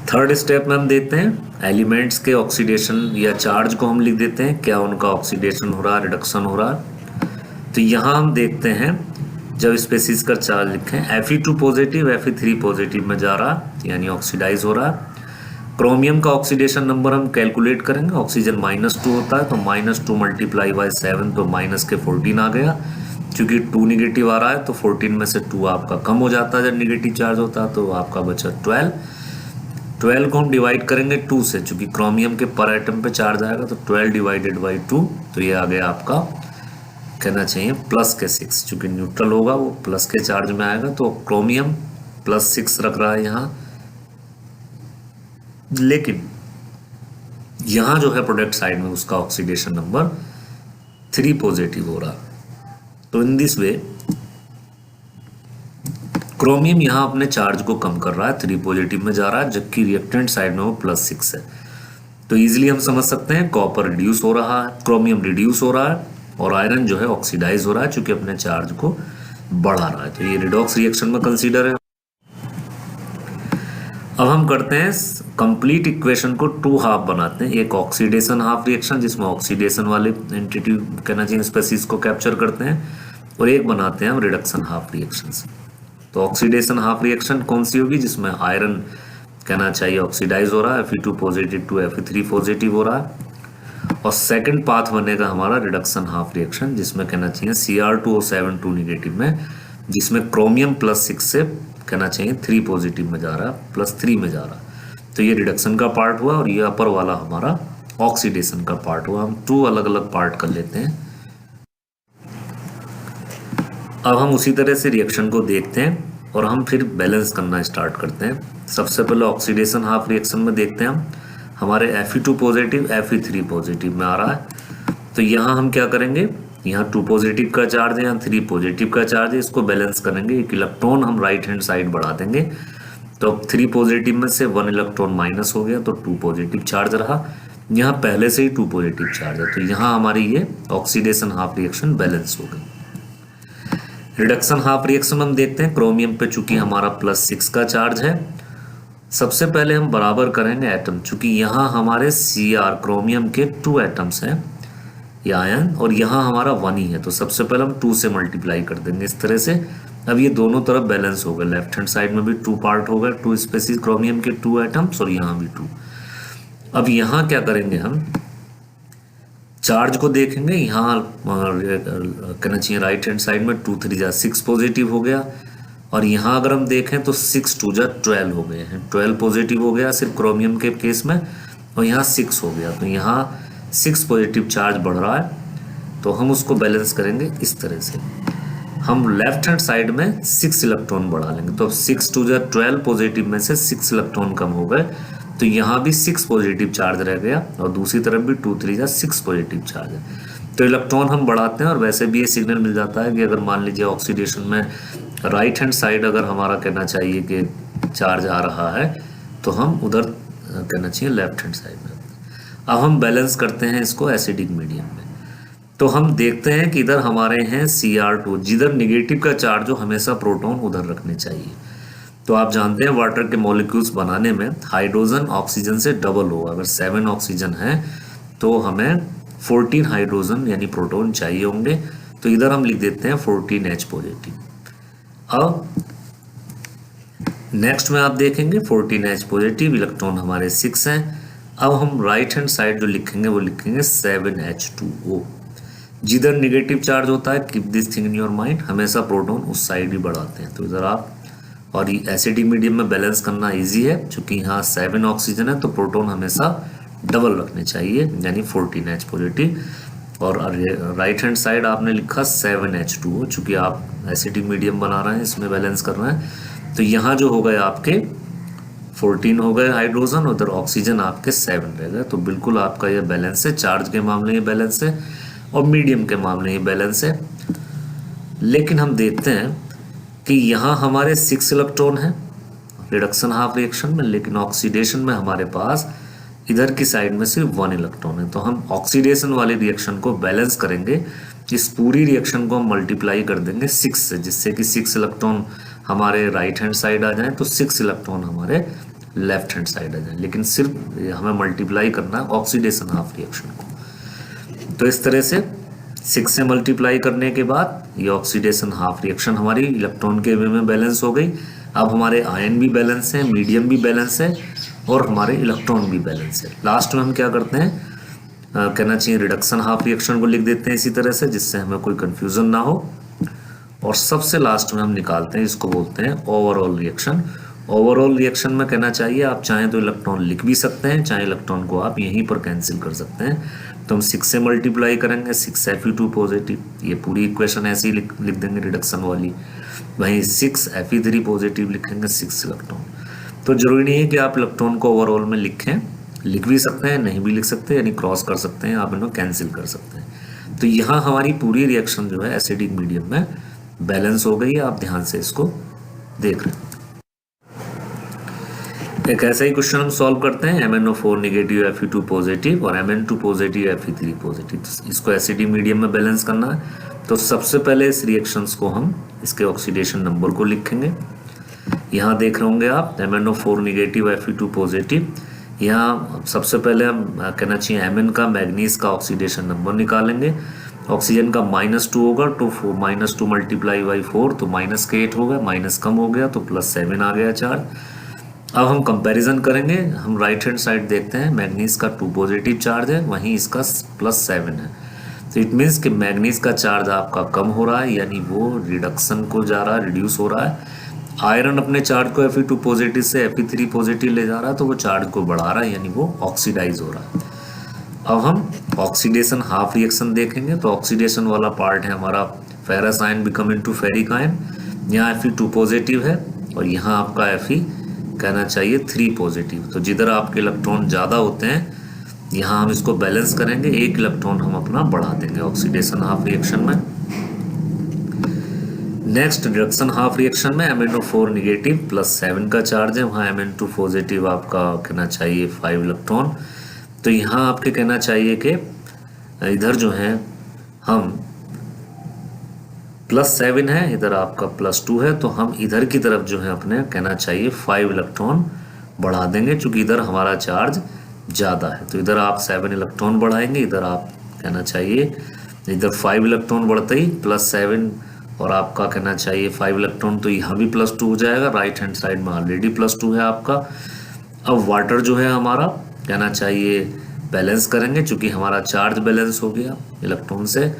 A: थर्ड स्टेप में हम देखते हैं एलिमेंट्स के ऑक्सीडेशन या चार्ज को हम लिख देते हैं, क्या उनका ऑक्सीडेशन हो रहा है, रिडक्शन हो रहा है। तो यहाँ हम देखते हैं जब स्पेसीज का चार्ज लिखें, Fe2 पॉजिटिव, Fe3 पॉजिटिव में जा रहा है, यानी ऑक्सीडाइज हो रहा है। क्रोमियम का ऑक्सीडेशन नंबर हम कैलकुलेट करेंगे, ऑक्सीजन -2 होता है, तो -2 मल्टीप्लाई बाय 7, तो माइनस के 14 आ गया। क्योंकि 2 निगेटिव आ रहा है तो 14 में से 2 आपका कम हो जाता है जब निगेटिव चार्ज होता है, तो आपका बचा 12 को हम डिवाइड करेंगे 2 से, चूंकि क्रोमियम के पर एटम पे चार्ज आएगा, तो 12 डिवाइडेड बाई 2, तो ये आ गया आपका कहना चाहिए प्लस के 6। चूंकि न्यूट्रल होगा वो प्लस के चार्ज में आएगा, तो क्रोमियम +6 रख रहा है यहाँ। लेकिन यहाँ जो है प्रोडक्ट साइड में उसका ऑक्सीडेशन नंबर 3 पॉजिटिव हो रहा है। तो इन दिस वे क्रोमियम यहाँ अपने चार्ज को कम कर रहा है, 3 पॉजिटिव में जा रहा है, जबकि रिएक्टेंट साइड में वो +6 है। तो इजीली हम समझ सकते हैं कॉपर रिड्यूस हो रहा है, क्रोमियम रिड्यूस हो रहा है, और आयरन जो है ऑक्सीडाइज हो रहा है चूंकि अपने चार्ज को बढ़ा रहा है। तो ये रिडॉक्स रिएक्शन में कंसीडर है। अब हम करते हैं कंप्लीट इक्वेशन को 2 हाफ बनाते हैं। एक ऑक्सीडेशन हाफ रिएक्शन जिसमें ऑक्सीडेशन वाले एंटिटी कहना चाहिए स्पेसीज को कैप्चर करते हैं, और एक बनाते हैं हम रिडक्शन हाफ रिएक्शंस। तो ऑक्सीडेशन हाफ रिएक्शन कौन सी होगी, जिसमें आयरन कहना चाहिए ऑक्सीडाइज हो रहा है, Fe2 positive to Fe3 positive हो रहा है। और सेकंड पाथ बनेगा हमारा रिडक्शन हाफ रिएक्शन, जिसमें कहना चाहिए Cr2O7 2 नेगेटिव में, जिसमें क्रोमियम +6 से कहना चाहिए 3 पॉजिटिव में जा रहा है, +3 में जा रहा है। तो ये रिडक्शन का पार्ट हुआ, और ये अपर वाला हमारा ऑक्सीडेशन का पार्ट हुआ। हम 2 अलग अलग पार्ट कर लेते हैं। अब हम उसी तरह से रिएक्शन को देखते हैं और हम फिर बैलेंस करना स्टार्ट करते हैं। सबसे पहले ऑक्सीडेशन हाफ रिएक्शन में देखते हैं हम, हमारे Fe2 पॉजिटिव Fe3 पॉजिटिव में आ रहा है। तो यहाँ हम क्या करेंगे, यहाँ 2 पॉजिटिव का चार्ज है, यहाँ 3 पॉजिटिव का चार्ज है, इसको बैलेंस करेंगे। एक इलेक्ट्रॉन हम राइट हैंड साइड बढ़ा देंगे, तो अब 3 पॉजिटिव में से 1 इलेक्ट्रॉन माइनस हो गया, तो 2 पॉजिटिव चार्ज रहा। यहाँ पहले से ही 2 पॉजिटिव चार्ज है, तो यहाँ हमारी ये ऑक्सीडेशन हाफ रिएक्शन बैलेंस हो गई। रिडक्शन हाफ रिएक्शन हम देखते हैं, क्रोमियम पे चूंकि हमारा +6 का चार्ज है, सबसे पहले हम बराबर करेंगे एटम। चूंकि यहाँ हमारे Cr क्रोमियम के 2 एटम्स हैं या आयन, और यहाँ हमारा 1 ही है, तो सबसे पहले हम 2 से मल्टीप्लाई कर देंगे इस तरह से। अब ये दोनों तरफ बैलेंस हो गए, लेफ्ट हैंड साइड में भी 2 पार्ट हो गए, 2 स्पेसीज क्रोमियम के 2 एटम्स, और यहाँ भी 2। अब यहाँ क्या करेंगे, हम चार्ज को देखेंगे। यहाँ कहना चाहिए राइट हैंड साइड में 2 3 6 पॉजिटिव हो गया, और यहाँ अगर हम देखें तो 6 2 12 हो गए हैं, 12 पॉजिटिव हो गया सिर्फ क्रोमियम के केस में, और यहाँ 6 हो गया, तो यहाँ 6 पॉजिटिव चार्ज बढ़ रहा है। तो हम उसको बैलेंस करेंगे इस तरह से, हम लेफ्ट हैंड साइड में 6 इलेक्ट्रॉन बढ़ा लेंगे, तो 6 2 12 पॉजिटिव में से 6 इलेक्ट्रॉन कम हो गए, तो यहाँ भी 6 पॉजिटिव चार्ज रह गया, और दूसरी तरफ भी 2 3 6 पॉजिटिव चार्ज है। तो इलेक्ट्रॉन हम बढ़ाते हैं, और वैसे भी ये सिग्नल मिल जाता है कि अगर मान लीजिए ऑक्सीडेशन में राइट हैंड साइड अगर हमारा कहना चाहिए कि चार्ज आ रहा है, तो हम उधर कहना चाहिए लेफ्ट हैंड साइड में। अब हम बैलेंस करते हैं इसको एसिडिक मीडियम में, तो हम देखते हैं कि इधर हमारे हैं Cr2, जिधर निगेटिव का चार्ज हो हमेशा प्रोटॉन उधर रखने चाहिए। तो आप जानते हैं वाटर के मॉलिक्यूल्स बनाने में हाइड्रोजन ऑक्सीजन से डबल होगा। अगर 7 ऑक्सीजन है तो हमें 14 हाइड्रोजन यानी प्रोटॉन चाहिए होंगे, तो इधर हम लिख देते हैं 14H पॉजिटिव। अब नेक्स्ट में आप देखेंगे 14H पॉजिटिव, इलेक्ट्रॉन हमारे 6 हैं। अब हम राइट हैंड साइड जो लिखेंगे वो लिखेंगे 7H2O। जिधर निगेटिव चार्ज होता है, keep this thing in your mind, हमेशा प्रोटॉन उस साइड ही बढ़ाते हैं। तो इधर आप और एसिडिक मीडियम में बैलेंस करना इजी है, क्योंकि यहाँ 7 ऑक्सीजन है तो प्रोटॉन हमेशा डबल रखने चाहिए, यानी 14H पॉजिटिव। और राइट हैंड साइड आपने लिखा 7H2O, चूँकि आप एसिडिक मीडियम बना रहे हैं, इसमें बैलेंस कर रहे हैं, तो यहाँ जो हो गए आपके 14 हो गए हाइड्रोजन, उधर ऑक्सीजन आपके 7 रह गए। तो बिल्कुल आपका ये बैलेंस है, चार्ज के मामले में बैलेंस है और मीडियम के मामले में बैलेंस है। लेकिन हम देखते हैं कि यहाँ हमारे 6 इलेक्ट्रॉन हैं रिडक्शन हाफ रिएक्शन में, लेकिन ऑक्सीडेशन में हमारे पास इधर की साइड में सिर्फ 1 इलेक्ट्रॉन है। तो हम ऑक्सीडेशन वाली रिएक्शन को बैलेंस करेंगे, इस पूरी रिएक्शन को हम मल्टीप्लाई कर देंगे 6 से, जिससे कि 6 इलेक्ट्रॉन हमारे राइट हैंड साइड आ जाएं तो 6 इलेक्ट्रॉन हमारे लेफ्ट हैंड साइड आ जाएं। लेकिन सिर्फ हमें मल्टीप्लाई करना है ऑक्सीडेशन हाफ रिएक्शन को। तो इस तरह से 6 से मल्टीप्लाई करने के बाद ये ऑक्सीडेशन हाफ रिएक्शन हमारी इलेक्ट्रॉन के वे में बैलेंस हो गई। अब हमारे आयन भी बैलेंस है, मीडियम भी बैलेंस है और हमारे इलेक्ट्रॉन भी बैलेंस है। लास्ट में हम क्या करते हैं, कहना चाहिए रिडक्शन हाफ रिएक्शन को लिख देते हैं इसी तरह से, जिससे हमें कोई कंफ्यूजन ना हो। और सबसे लास्ट में हम निकालते हैं, इसको बोलते हैं ओवरऑल रिएक्शन। ओवरऑल रिएक्शन में कहना चाहिए आप चाहें तो इलेक्ट्रॉन लिख भी सकते हैं, चाहे इलेक्ट्रॉन को आप यहीं पर कैंसिल कर सकते हैं। तो हम 6 से मल्टीप्लाई करेंगे 6Fe2 पॉजिटिव, ये पूरी इक्वेशन ऐसे ही लिख देंगे रिडक्शन वाली। वहीं 6Fe3 पॉजिटिव लिखेंगे 6 इलेक्ट्रॉन। तो जरूरी नहीं है कि आप इलेक्ट्रॉन को ओवरऑल में लिखें, लिख भी सकते हैं, नहीं भी लिख सकते, यानी क्रॉस कर सकते हैं, आप इन्हें कैंसिल कर सकते हैं। तो यहाँ हमारी पूरी रिएक्शन जो है एसिडिक मीडियम में बैलेंस हो गई है। आप ध्यान से इसको देख रहे हैं। एक ऐसा ही क्वेश्चन हम सॉल्व करते हैं, MnO4 नेगेटिव Fe2 पॉजिटिव और Mn2 पॉजिटिव Fe3 पॉजिटिव। इसको एसिडिक मीडियम में बैलेंस करना है। तो सबसे पहले इस रिएक्शंस को हम इसके ऑक्सीडेशन नंबर को लिखेंगे। यहाँ देख रहे होंगे आप MnO4 नेगेटिव Fe2 पॉजिटिव। यहाँ सबसे पहले हम कहना चाहिए Mn का मैग्नीज का ऑक्सीडेशन नंबर निकालेंगे। ऑक्सीजन का -2 होगा तो -2 मल्टीप्लाई बाई 4 तो -8 होगा, माइनस कम हो गया तो +7 आ गया चार्ज। अब हम कंपैरिजन करेंगे, हम राइट हैंड साइड देखते हैं, मैग्नीज का 2 पॉजिटिव चार्ज है, वहीं इसका +7 है। तो इट मीन्स कि मैग्नीज का चार्ज आपका कम हो रहा है, यानी वो रिडक्शन को जा रहा है, रिड्यूस हो रहा है। आयरन अपने चार्ज को Fe2 पॉजिटिव से Fe3 पॉजिटिव ले जा रहा है, तो वो चार्ज को बढ़ा रहा है, यानी वो ऑक्सीडाइज हो रहा है। अब हम ऑक्सीडेशन हाफ रिएक्शन देखेंगे। तो ऑक्सीडेशन वाला पार्ट है हमारा ferrous ion become into ferric ion. यहाँ Fe2 पॉजिटिव है और यहाँ आपका Fe कहना चाहिए 3 पॉजिटिव। तो जिधर आपके इलेक्ट्रॉन ज़्यादा होते हैं यहाँ हम इसको बैलेंस करेंगे, 1 इलेक्ट्रॉन हम अपना बढ़ा देंगे ऑक्सीडेशन हाफ रिएक्शन में। नेक्स्ट रिडक्शन हाफ रिएक्शन में MnO4 नेगेटिव +7 का चार्ज है, वहाँ Mn2 पॉजिटिव आपका कहना चाहिए 5 इलेक्ट्रॉन। तो यहाँ आपके कहना चाहिए कि इधर जो है हम +7 है, इधर आपका +2 है, तो हम इधर की तरफ जो है अपने कहना चाहिए 5 इलेक्ट्रॉन बढ़ा देंगे, क्योंकि इधर हमारा चार्ज ज़्यादा है। तो इधर आप 7 इलेक्ट्रॉन बढ़ाएंगे, इधर आप कहना चाहिए इधर 5 इलेक्ट्रॉन बढ़ते ही +7 और आपका कहना चाहिए 5 इलेक्ट्रॉन, तो यहाँ भी +2 हो जाएगा। राइट हैंड साइड में ऑलरेडी +2 है आपका। अब वाटर जो है हमारा कहना चाहिए बैलेंस करेंगे, चूँकि हमारा चार्ज बैलेंस हो गया इलेक्ट्रॉन से।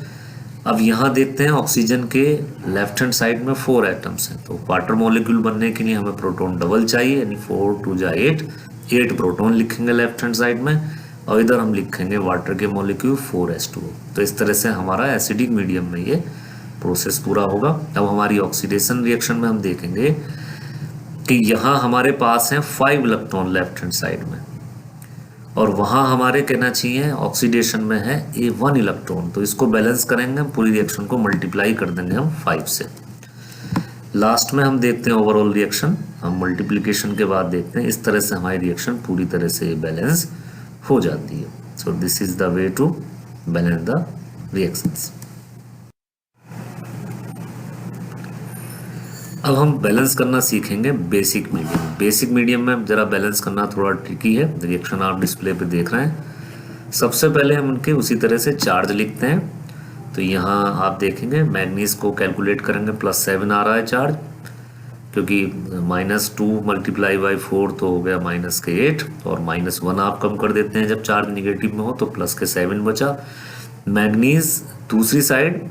A: अब यहाँ देखते हैं ऑक्सीजन के लेफ्ट हैंड साइड में 4 एटम्स हैं, तो वाटर मॉलिक्यूल बनने के लिए हमें प्रोटॉन डबल चाहिए, यानी 4 2 जा 8 प्रोटॉन लिखेंगे लेफ्ट हैंड साइड में, और इधर हम लिखेंगे वाटर के मॉलिक्यूल 4H2O। तो इस तरह से हमारा एसिडिक मीडियम में ये प्रोसेस पूरा होगा। अब हमारी ऑक्सीडेशन रिएक्शन में हम देखेंगे कि यहाँ हमारे पास हैं 5 इलेक्ट्रॉन लेफ्ट हैंड साइड में, और वहाँ हमारे कहना चाहिए ऑक्सीडेशन में है 1 इलेक्ट्रॉन। तो इसको बैलेंस करेंगे, हम पूरी रिएक्शन को मल्टीप्लाई कर देंगे हम 5 से। लास्ट में हम देखते हैं ओवरऑल रिएक्शन, हम मल्टीप्लिकेशन के बाद देखते हैं। इस तरह से हमारी रिएक्शन पूरी तरह से बैलेंस हो जाती है। So this is the way to balance the reactions. अब हम बैलेंस करना सीखेंगे बेसिक मीडियम। बेसिक मीडियम में ज़रा बैलेंस करना थोड़ा ट्रिकी है। रिएक्शन आप डिस्प्ले पे देख रहे हैं। सबसे पहले हम उनके उसी तरह से चार्ज लिखते हैं। तो यहाँ आप देखेंगे मैग्नीज को कैलकुलेट करेंगे, +7 आ रहा है चार्ज, क्योंकि -2 मल्टीप्लाई बाई 4 तो हो गया -8, और -1 आप कम कर देते हैं जब चार्ज निगेटिव में हो, तो +7 बचा। मैग्नीज दूसरी साइड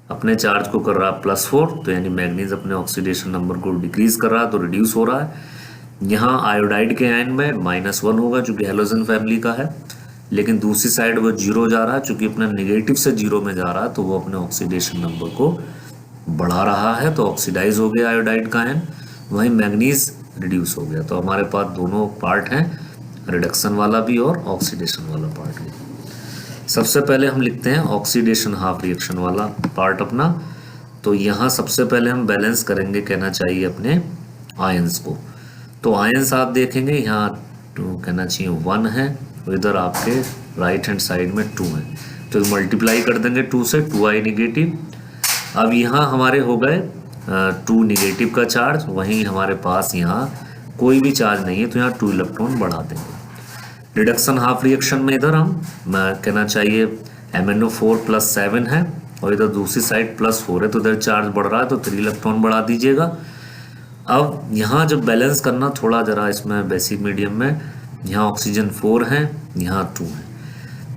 A: अपने चार्ज को कर रहा है +4, तो यानी मैग्नीज अपने ऑक्सीडेशन नंबर को डिक्रीज कर रहा है, तो रिड्यूस हो रहा है। यहाँ आयोडाइड के आयन में -1 होगा चूंकि हेलोजन फैमिली का है, लेकिन दूसरी साइड वो 0 जा रहा है चूंकि अपना नेगेटिव से 0 में जा रहा है, तो वो अपने ऑक्सीडेशन नंबर को बढ़ा रहा है, तो ऑक्सीडाइज हो गया आयोडाइड का आयन। वहीं मैग्नीज रिड्यूस हो गया। तो हमारे पास दोनों पार्ट हैं, रिडक्शन वाला भी और ऑक्सीडेशन वाला पार्ट भी। सबसे पहले हम लिखते हैं ऑक्सीडेशन हाफ रिएक्शन वाला पार्ट अपना। तो यहाँ सबसे पहले हम बैलेंस करेंगे, कहना चाहिए अपने आयंस को। तो आयंस आप देखेंगे यहाँ 2 कहना चाहिए 1 है, और इधर आपके राइट हैंड साइड में 2 है, तो मल्टीप्लाई कर देंगे 2 से, 2i निगेटिव। अब यहाँ हमारे हो गए 2 निगेटिव का चार्ज, वहीं हमारे पास यहाँ कोई भी चार्ज नहीं है, तो यहाँ 2 इलेक्ट्रॉन बढ़ा देंगे। रिडक्शन हाफ रिएक्शन में इधर हम कहना चाहिए MnO4 +7 है, और इधर दूसरी साइड +4 है, तो इधर चार्ज बढ़ रहा है, तो 3 इलेक्ट्रॉन बढ़ा दीजिएगा। अब यहाँ जब बैलेंस करना थोड़ा जरा इसमें बेसिक मीडियम में, यहाँ ऑक्सीजन 4 है, यहाँ 2 है,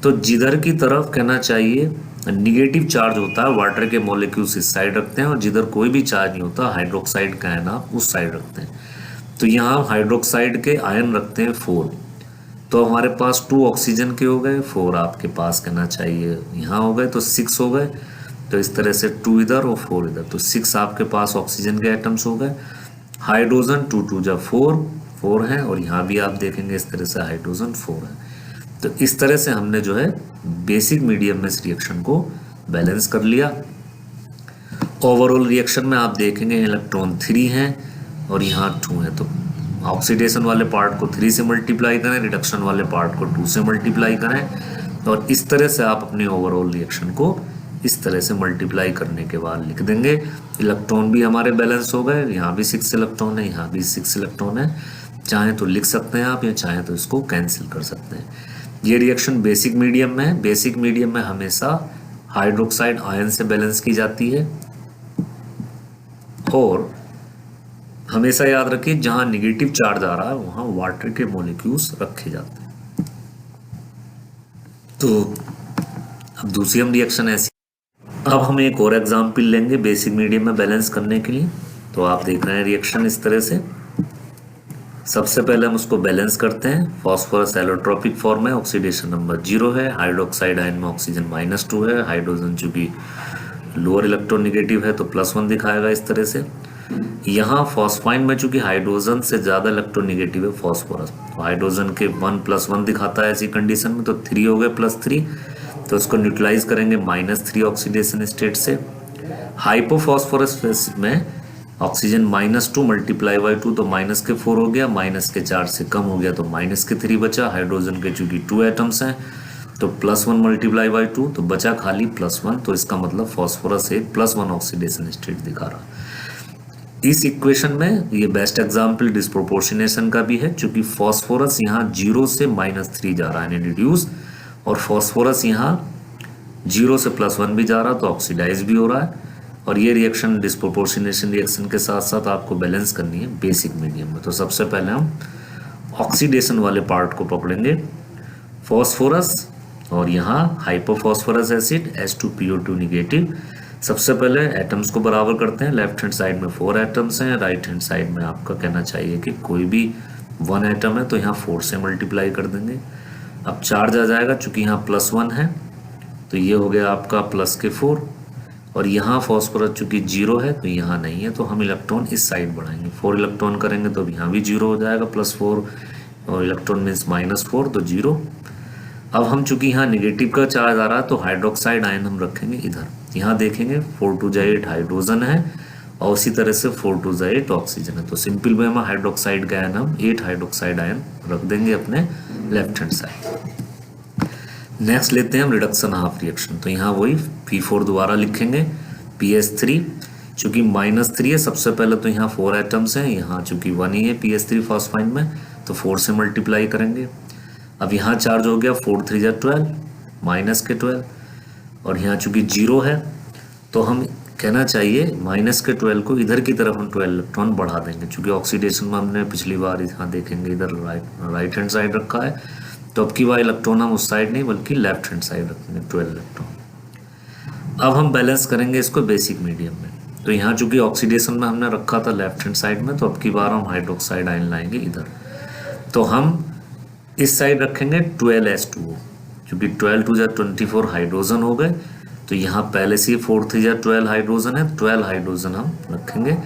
A: तो जिधर की तरफ कहना चाहिए निगेटिव चार्ज होता है वाटर के मॉलिक्यूल्स इस साइड रखते हैं, और जिधर कोई भी चार्ज नहीं होता हाइड्रोक्साइड का आयन आप उस साइड रखते हैं। तो यहाँ हाइड्रोक्साइड के आयन रखते हैं 4, तो हमारे पास 2 ऑक्सीजन के हो गए, 4 आपके पास कहना चाहिए यहाँ हो गए, तो 6 हो गए। तो इस तरह से 2 इधर और 4 इधर, तो 6 आपके पास ऑक्सीजन के एटम्स हो गए। हाइड्रोजन 2 2 जब 4 है, और यहाँ भी आप देखेंगे इस तरह से हाइड्रोजन 4 है। तो इस तरह से हमने जो है बेसिक मीडियम में इस रिएक्शन को बैलेंस कर लिया। ओवरऑल रिएक्शन में आप देखेंगे इलेक्ट्रॉन 3 हैं और यहाँ 2 है, तो ऑक्सीडेशन वाले पार्ट को 3 से मल्टीप्लाई करें, रिडक्शन वाले पार्ट को 2 से मल्टीप्लाई करें, और इस तरह से आप अपने ओवरऑल रिएक्शन को इस तरह से मल्टीप्लाई करने के बाद लिख देंगे। इलेक्ट्रॉन भी हमारे बैलेंस हो गए, यहाँ भी 6 इलेक्ट्रॉन है, यहाँ भी 6 इलेक्ट्रॉन है। चाहे तो लिख सकते हैं आप, या चाहे तो इसको कैंसिल कर सकते हैं। ये रिएक्शन बेसिक मीडियम में है। बेसिक मीडियम में हमेशा हाइड्रोक्साइड आयन से बैलेंस की जाती है, और हमेशा याद रखिए जहां नेगेटिव चार्ज आ रहा है वहां वाटर के मॉलिक्यूल्स रखे जाते हैं। तो अब दूसरी हम रिएक्शन ऐसी, अब हम एक और एग्जाम्पल लेंगे बेसिक मीडियम में बैलेंस करने के लिए। तो आप देख रहे हैं रिएक्शन इस तरह से। सबसे पहले हम उसको बैलेंस करते हैं। फॉस्फोरस एलोट्रोपिक फॉर्म है, ऑक्सीडेशन नंबर 0 है, हाइड्रोक्साइड आयन में ऑक्सीजन -2 है, हाइड्रोजन चूंकि लोअर इलेक्ट्रॉन नेगेटिव है तो +1 दिखाएगा इस तरह से। यहाँ फॉस्फाइन में चूंकि हाइड्रोजन से ज़्यादा इलेक्ट्रॉन नेगेटिव है फॉस्फोरस, तो हाइड्रोजन के 1 + 1 दिखाता है ऐसी कंडीशन में, तो 3 हो गए +3, तो उसको न्यूट्रलाइज करेंगे -3 ऑक्सीडेशन स्टेट से। हाइपोफॉस्फोरस में ऑक्सीजन -2 × 2, तो -4 हो गया, -4 से कम हो गया तो -3 बचा। हाइड्रोजन के चूंकि 2 एटम्स हैं तो +1 × 2, तो बचा खाली +1, तो इसका मतलब फॉस्फोरस एक +1 ऑक्सीडेशन स्टेट दिखा रहा। इस इक्वेशन में ये बेस्ट एग्जाम्पल डिस्प्रोपोर्शनेशन का भी है, क्योंकि फॉस्फोरस यहाँ 0 से -3 जा रहा है यानी रिड्यूस, और फॉस्फोरस यहाँ 0 से +1 भी जा रहा तो ऑक्सीडाइज भी हो रहा है। और ये रिएक्शन डिस्प्रोपोर्शनेशन रिएक्शन के साथ साथ आपको बैलेंस करनी है बेसिक मीडियम में। तो सबसे पहले हम ऑक्सीडेशन वाले पार्ट को पकड़ेंगे, फॉस्फोरस और यहाँ हाइपोफॉस्फोरस एसिड H2PO2 निगेटिव। सबसे पहले एटम्स को बराबर करते हैं। लेफ्ट हैंड साइड में 4 एटम्स हैं, राइट हैंड साइड में आपका कहना चाहिए कि कोई भी 1 एटम है, तो यहाँ 4 से मल्टीप्लाई कर देंगे। अब चार्ज आ जाएगा, चूंकि यहाँ +1 है तो ये हो गया आपका +4, और यहाँ फॉस्फोरस चूंकि 0 है तो यहाँ नहीं है, तो हम इलेक्ट्रॉन इस साइड बढ़ाएंगे। 4 इलेक्ट्रॉन करेंगे तो यहाँ भी 0 हो जाएगा, +4 और इलेक्ट्रॉन मीन्स -4 तो 0। अब हम चूंकि यहाँ निगेटिव का चार्ज आ रहा है तो हाइड्रोक्साइड आयन हम रखेंगे इधर। यहाँ देखेंगे 4 2 8 हाइड्रोजन है, और उसी तरह से 4 2 8 ऑक्सीजन है, तो सिंपल वे में हाइड्रोक्साइड का आयन हम 8 हाइड्रोक्साइड आयन रख देंगे अपने लेफ्ट हैंड साइड। नेक्स्ट लेते हैं हम रिडक्शन हाफ रिएक्शन। तो यहाँ वही P4 दोबारा लिखेंगे, PS3 चूंकि -3 है, सबसे पहले तो यहाँ 4 एटम्स हैं, यहाँ चूंकि 1 ही है PS3 फॉस्फाइन में, तो 4 से मल्टीप्लाई करेंगे। अब यहाँ चार्ज हो गया 4 3 12 -12, और यहाँ चूंकि 0 है तो हम कहना चाहिए -12 को इधर की तरफ हम 12 इलेक्ट्रॉन बढ़ा देंगे, चूंकि ऑक्सीडेशन में हमने पिछली बार यहाँ देखेंगे इधर राइट हैंड साइड रखा है, तो अब की बार इलेक्ट्रॉन हम उस साइड नहीं बल्कि लेफ्ट हैंड साइड रखेंगे 12 इलेक्ट्रॉन। अब हम बैलेंस करेंगे इसको बेसिक मीडियम में। तो यहाँ चूंकि ऑक्सीडेशन में हमने रखा था लेफ्ट हैंड साइड में, तो अब की बार हम हाइड्रोक्साइड आयन लाएंगे इधर। तो हम इस साइड रखेंगे 12H2O, क्योंकि 12 2 24 हाइड्रोजन हो गए। तो यहाँ पहले से 4 3 12 हाइड्रोजन है, 12 हाइड्रोजन हम रखेंगे।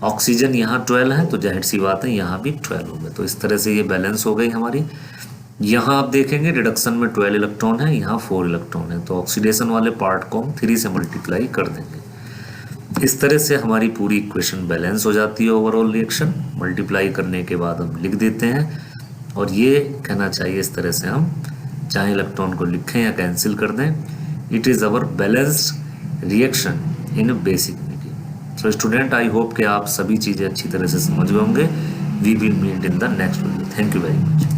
A: ऑक्सीजन यहाँ 12 है, तो जाहिर सी बात है यहाँ भी 12 हो गए। तो इस तरह से ये बैलेंस हो गई हमारी। यहाँ आप देखेंगे रिडक्शन में 12 इलेक्ट्रॉन है, यहाँ 4 इलेक्ट्रॉन है, तो ऑक्सीडेशन वाले पार्ट को हम 3 से मल्टीप्लाई कर देंगे। इस तरह से हमारी पूरी इक्वेशन बैलेंस हो जाती है। ओवरऑल रिएक्शन मल्टीप्लाई करने के बाद हम लिख देते हैं, और ये कहना चाहिए इस तरह से हम चाहे इलेक्ट्रॉन को लिखें या कैंसिल कर दें, it is our balanced reaction in basic medium. So student, I hope कि आप सभी चीज़ें अच्छी तरह से समझ गए होंगे। We will meet in the next video. Thank you very much.